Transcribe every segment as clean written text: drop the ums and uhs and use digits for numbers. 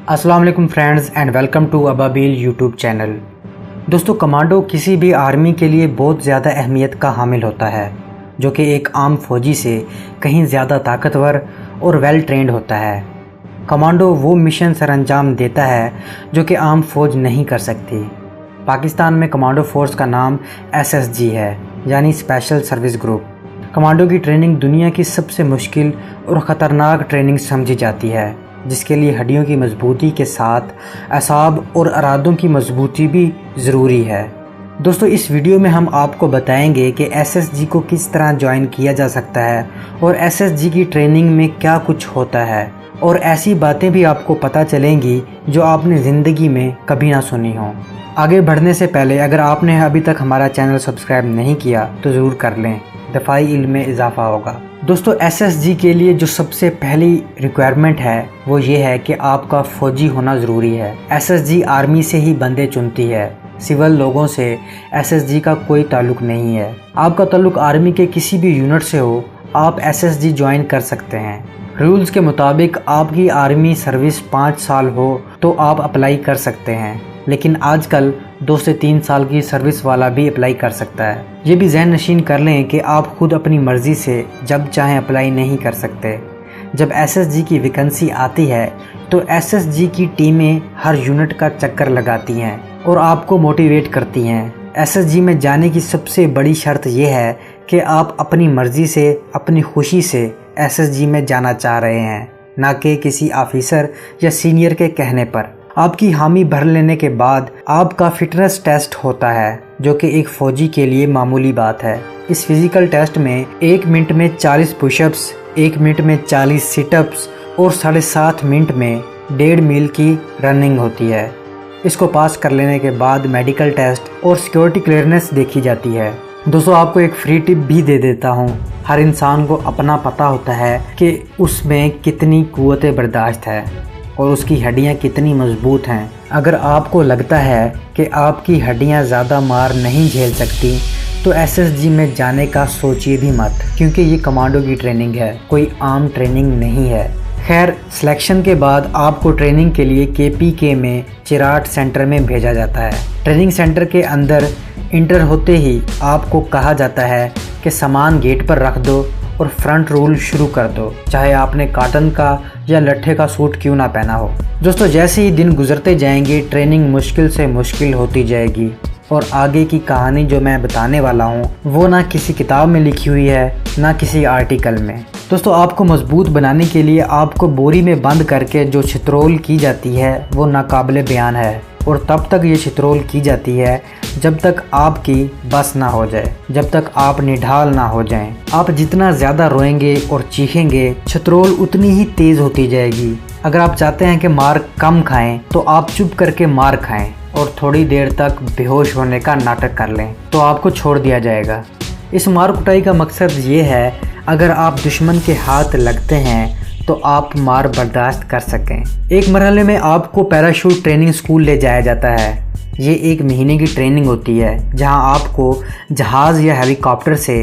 अस्सलाम वालेकुम friends and welcome to Ababeel YouTube channel. दोस्तों, कमांडो किसी भी आर्मी के लिए बहुत ज़्यादा अहमियत का हामिल होता है, जो कि एक आम फौजी से कहीं ज़्यादा ताकतवर और वेल ट्रेंड होता है। कमांडो वो मिशन सरअंजाम देता है जो कि आम फौज नहीं कर सकती। पाकिस्तान में कमांडो फोर्स का नाम SSG है, यानी स्पेशल सर्विस ग्रुप। कमांडो की ट्रेनिंग दुनिया की सबसे मुश्किल और ख़तरनाक ट्रेनिंग समझी जाती है, जिसके लिए हड्डियों की मजबूती के साथ असाब और अरादों की मजबूती भी ज़रूरी है। दोस्तों, इस वीडियो में हम आपको बताएंगे कि SSG को किस तरह ज्वाइन किया जा सकता है और SSG की ट्रेनिंग में क्या कुछ होता है, और ऐसी बातें भी आपको पता चलेंगी जो आपने ज़िंदगी में कभी ना सुनी हो। आगे बढ़ने से पहले अगर आपने अभी तक हमारा चैनल सब्सक्राइब नहीं किया तो ज़रूर कर लें, दफ़ाई इल्म में इजाफ़ा होगा। दोस्तों, SSG के लिए जो सबसे पहली रिक्वायरमेंट है वो ये है कि आपका फ़ौजी होना ज़रूरी है। SSG आर्मी से ही बंदे चुनती है, सिविल लोगों से SSG का कोई ताल्लुक़ नहीं है। आपका ताल्लुक़ आर्मी के किसी भी यूनिट से हो, आप SSG ज्वाइन कर सकते हैं। रूल्स के मुताबिक आपकी आर्मी सर्विस 5 साल हो तो आप अप्लाई कर सकते हैं, लेकिन आजकल 2 से 3 साल की सर्विस वाला भी अप्लाई कर सकता है। ये भी ज़हन नशीन कर लें कि आप खुद अपनी मर्ज़ी से जब चाहें अप्लाई नहीं कर सकते। जब SSG की वैकेंसी आती है तो SSG की टीमें हर यूनिट का चक्कर लगाती हैं और आपको मोटिवेट करती हैं। SSG में जाने की सबसे बड़ी शर्त यह है कि आप अपनी मर्ज़ी से, अपनी खुशी से SSG में जाना चाह रहे हैं, ना कि किसी ऑफिसर या सीनियर के कहने पर। आपकी हामी भर लेने के बाद आपका फिटनेस टेस्ट होता है, जो कि एक फ़ौजी के लिए मामूली बात है। इस फिज़िकल टेस्ट में 1 मिनट में 40 पुशअप्स, 1 मिनट में 40 सिटअप्स और 7.5 मिनट में 1.5 मील की रनिंग होती है। इसको पास कर लेने के बाद मेडिकल टेस्ट और सिक्योरिटी क्लियरेंस देखी जाती है। दोस्तों, आपको एक फ्री टिप भी दे देता हूँ। हर इंसान को अपना पता होता है कि उसमें कितनी कुव्वत बर्दाश्त है और उसकी हड्डियाँ कितनी मजबूत हैं। अगर आपको लगता है कि आपकी हड्डियाँ ज़्यादा मार नहीं झेल सकती तो SSG में जाने का सोचिए भी मत, क्योंकि ये कमांडो की ट्रेनिंग है, कोई आम ट्रेनिंग नहीं है। खैर, सिलेक्शन के बाद आपको ट्रेनिंग के लिए KPK में चिराट सेंटर में भेजा जाता है। ट्रेनिंग सेंटर के अंदर इंटर होते ही आपको कहा जाता है कि सामान गेट पर रख दो और फ्रंट रोल शुरू कर दो, चाहे आपने कॉटन का या लट्ठे का सूट क्यों ना पहना हो। दोस्तों, जैसे ही दिन गुजरते जाएंगे ट्रेनिंग मुश्किल से मुश्किल होती जाएगी, और आगे की कहानी जो मैं बताने वाला हूँ वो ना किसी किताब में लिखी हुई है, ना किसी आर्टिकल में। दोस्तों, आपको मजबूत बनाने के लिए आपको बोरी में बंद करके जो छितरोल की जाती है वो नाकाबिले बयान है, और तब तक ये छितरोल की जाती है जब तक आपकी बस ना हो जाए, जब तक आप निढाल ना हो जाएं। आप जितना ज़्यादा रोएंगे और चीखेंगे, छितरोल उतनी ही तेज़ होती जाएगी। अगर आप चाहते हैं कि मार कम खाएं तो आप चुप करके मार खाएं और थोड़ी देर तक बेहोश होने का नाटक कर लें, तो आपको छोड़ दिया जाएगा। इस मार कुटाई का मकसद ये है, अगर आप दुश्मन के हाथ लगते हैं तो आप मार बर्दाश्त कर सकें। एक मरहले में आपको पैराशूट ट्रेनिंग स्कूल ले जाया जाता है। ये 1 महीने की ट्रेनिंग होती है, जहां आपको जहाज़ या हेलीकॉप्टर से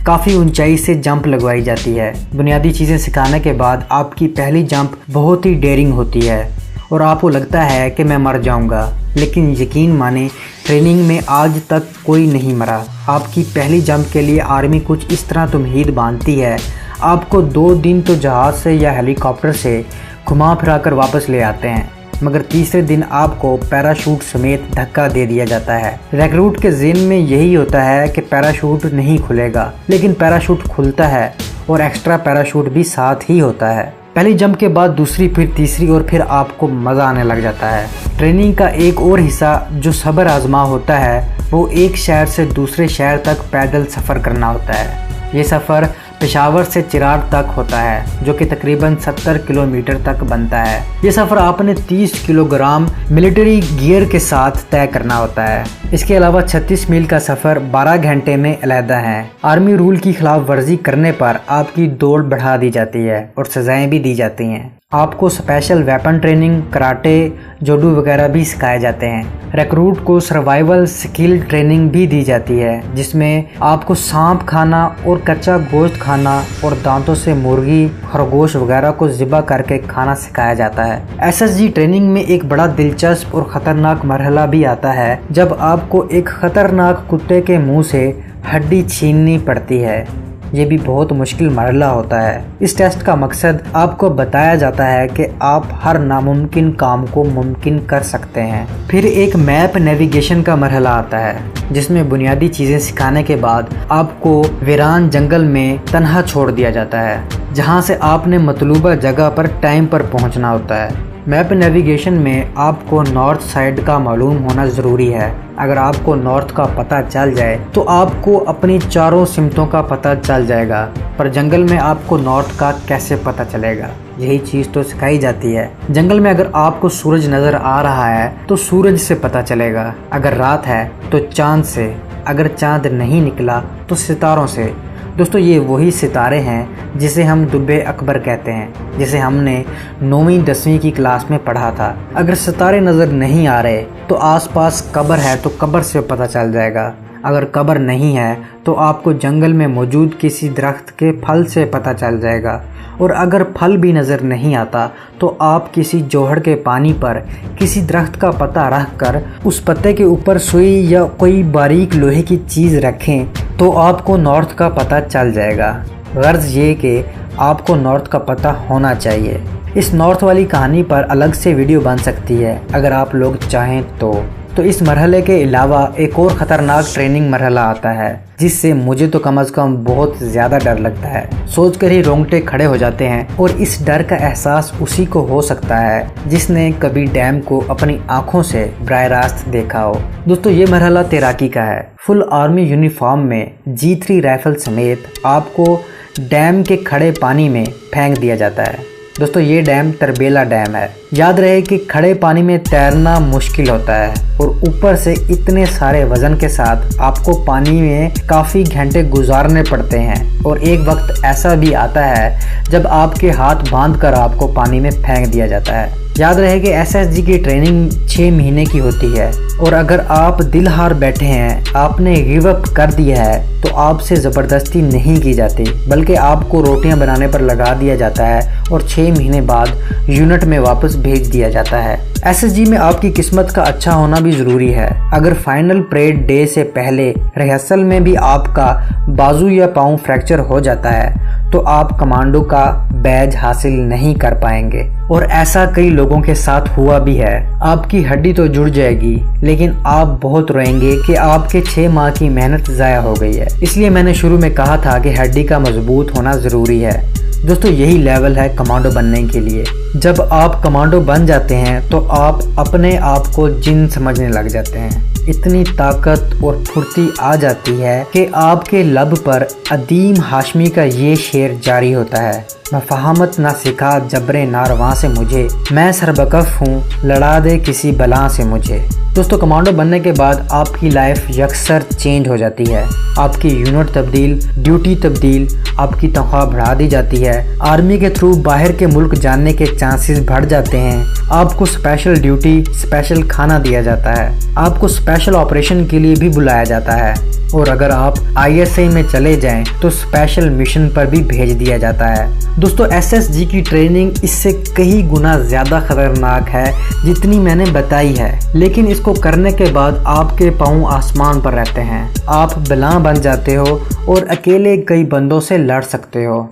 काफ़ी ऊंचाई से जंप लगवाई जाती है। बुनियादी चीज़ें सिखाने के बाद आपकी पहली जंप बहुत ही डेयरिंग होती है और आपको लगता है कि मैं मर जाऊंगा, लेकिन यकीन माने ट्रेनिंग में आज तक कोई नहीं मरा। आपकी पहली जंप के लिए आर्मी कुछ इस तरह तुमहीद बांधती है, आपको 2 दिन तो जहाज़ से या हेलीकॉप्टर से घुमा फिरा कर वापस ले आते हैं, मगर तीसरे दिन आपको पैराशूट समेत धक्का दे दिया जाता है। रिक्रूट के ज़हन में यही होता है कि पैराशूट नहीं खुलेगा, लेकिन पैराशूट खुलता है और एक्स्ट्रा पैराशूट भी साथ ही होता है। पहली जंप के बाद दूसरी, फिर तीसरी, और फिर आपको मज़ा आने लग जाता है। ट्रेनिंग का एक और हिस्सा जो सब्र आजमा होता है वो एक शहर से दूसरे शहर तक पैदल सफ़र करना होता है। ये सफ़र पेशावर से चिराट तक होता है, जो कि तकरीबन 70 किलोमीटर तक बनता है। ये सफ़र आपने 30 किलोग्राम मिलिट्री गियर के साथ तय करना होता है। इसके अलावा 36 मील का सफ़र 12 घंटे में अलहदा है। आर्मी रूल की खिलाफ वर्जी करने पर आपकी दौड़ बढ़ा दी जाती है और सज़ाएं भी दी जाती हैं। आपको special weapon training, karate, judo वगैरह भी सिखाए जाते हैं। रिक्रूट को सर्वाइवल स्किल ट्रेनिंग भी दी जाती है, जिसमें आपको सांप खाना और कच्चा गोश्त खाना और दांतों से मुर्गी, खरगोश वगैरह को ज़िबा करके खाना सिखाया जाता है। एसएसजी ट्रेनिंग में एक बड़ा दिलचस्प और ख़तरनाक मरहला भी आता है, जब आपको एक ख़तरनाक कुत्ते के मुंह से हड्डी छीननी पड़ती है। ये भी बहुत मुश्किल मरहला होता है। इस टेस्ट का मकसद आपको बताया जाता है कि आप हर नामुमकिन काम को मुमकिन कर सकते हैं। फिर एक मैप नेविगेशन का मरहला आता है, जिसमें बुनियादी चीज़ें सिखाने के बाद आपको वीरान जंगल में तन्हा छोड़ दिया जाता है, जहाँ से आपने मतलूबा जगह पर टाइम पर पहुँचना होता है। मैप नेविगेशन में आपको नॉर्थ साइड का मालूम होना ज़रूरी है। अगर आपको नॉर्थ का पता चल जाए तो आपको अपनी चारों सिमतों का पता चल जाएगा, पर जंगल में आपको नॉर्थ का कैसे पता चलेगा? यही चीज़ तो सिखाई जाती है। जंगल में अगर आपको सूरज नज़र आ रहा है तो सूरज से पता चलेगा, अगर रात है तो चाँद से, अगर चाँद नहीं निकला तो सितारों से। दोस्तों, ये वही सितारे हैं जिसे हम दुब्बे अकबर कहते हैं, जिसे हमने 9वीं 10वीं की क्लास में पढ़ा था। अगर सितारे नज़र नहीं आ रहे तो आसपास कब्र है तो कब्र से पता चल जाएगा। अगर कब्र नहीं है तो आपको जंगल में मौजूद किसी दरख्त के फल से पता चल जाएगा। और अगर फल भी नज़र नहीं आता तो आप किसी जोहड़ के पानी पर किसी दरख्त का पता रख कर उस पत्ते के ऊपर सुई या कोई बारीक लोहे की चीज़ रखें तो आपको नॉर्थ का पता चल जाएगा। गर्ज ये कि आपको नॉर्थ का पता होना चाहिए। इस नॉर्थ वाली कहानी पर अलग से वीडियो बन सकती है अगर आप लोग चाहें तो इस मरहले के अलावा एक और ख़तरनाक ट्रेनिंग मरहला आता है, जिससे मुझे तो कम से कम बहुत ज़्यादा डर लगता है। सोचकर ही रोंगटे खड़े हो जाते हैं। और इस डर का एहसास उसी को हो सकता है जिसने कभी डैम को अपनी आंखों से बराह रास्त देखा हो। दोस्तों, ये मरहला तैराकी का है। फुल आर्मी यूनिफॉर्म में G3 राइफल समेत आपको डैम के खड़े पानी में फेंक दिया जाता है। दोस्तों, ये डैम तरबेला डैम है। याद रहे कि खड़े पानी में तैरना मुश्किल होता है और ऊपर से इतने सारे वजन के साथ आपको पानी में काफ़ी घंटे गुजारने पड़ते हैं। और एक वक्त ऐसा भी आता है जब आपके हाथ बांधकर आपको पानी में फेंक दिया जाता है। याद रहे कि एसएसजी की ट्रेनिंग 6 महीने की होती है और अगर आप दिल हार बैठे हैं, आपने गिव अप कर दिया है, तो आपसे ज़बरदस्ती नहीं की जाती, बल्कि आपको रोटियां बनाने पर लगा दिया जाता है और 6 महीने बाद यूनिट में वापस भेज दिया जाता है। एसएसजी में आपकी किस्मत का अच्छा होना भी ज़रूरी है। अगर फाइनल परेड डे से पहले रिहर्सल में भी आपका बाजू या पाँव फ्रैक्चर हो जाता है तो आप कमांडो का बैज हासिल नहीं कर पाएंगे। और ऐसा कई लोगों के साथ हुआ भी है। आपकी हड्डी तो जुड़ जाएगी, लेकिन आप बहुत रोएंगे कि आपके 6 माह की मेहनत ज़ाया हो गई है। इसलिए मैंने शुरू में कहा था कि हड्डी का मजबूत होना ज़रूरी है। दोस्तों, यही लेवल है कमांडो बनने के लिए। जब आप कमांडो बन जाते हैं तो आप अपने आप को जिन समझने लग जाते हैं। इतनी ताकत और फुर्ती आ जाती है कि आपके लब पर अदीम हाशमी का ये शेर जारी होता है, न फहामत ना सिखा जबरे नारवां से मुझे, मैं सरबकफ हूँ लड़ा दे किसी बला से मुझे। दोस्तों, कमांडो बनने के बाद आपकी लाइफ यकसर चेंज हो जाती है। आपकी यूनिट तब्दील, ड्यूटी तब्दील, आपकी तनख्वाह बढ़ा दी जाती है। आर्मी के थ्रू बाहर के मुल्क जाने के चांसेस बढ़ जाते हैं। आपको स्पेशल ड्यूटी, स्पेशल खाना दिया जाता है। आपको स्पेशल ऑपरेशन के लिए भी बुलाया जाता है। और अगर आप ISI में चले जाएं तो स्पेशल मिशन पर भी भेज दिया जाता है। दोस्तों, SSG की ट्रेनिंग इससे कई गुना ज़्यादा खतरनाक है जितनी मैंने बताई है, लेकिन इसको करने के बाद आपके पाँव आसमान पर रहते हैं। आप बलां बन जाते हो और अकेले कई बंदों से लड़ सकते हो।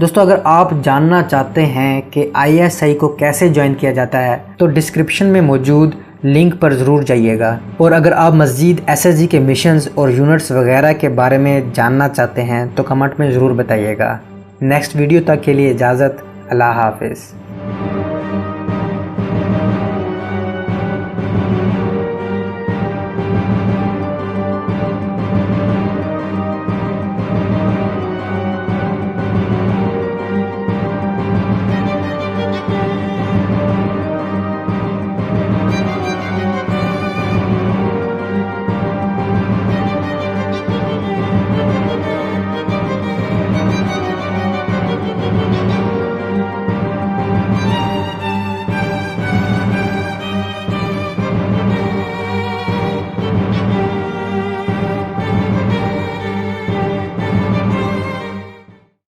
दोस्तों, अगर आप जानना चाहते हैं कि ISI को कैसे ज्वाइन किया जाता है तो डिस्क्रिप्शन में मौजूद लिंक पर ज़रूर जाइएगा। और अगर आप मज़ीद SSG के मिशंस और यूनिट्स वगैरह के बारे में जानना चाहते हैं तो कमेंट में ज़रूर बताइएगा। नेक्स्ट वीडियो तक के लिए इजाज़त। अल्लाह हाफ़िज़।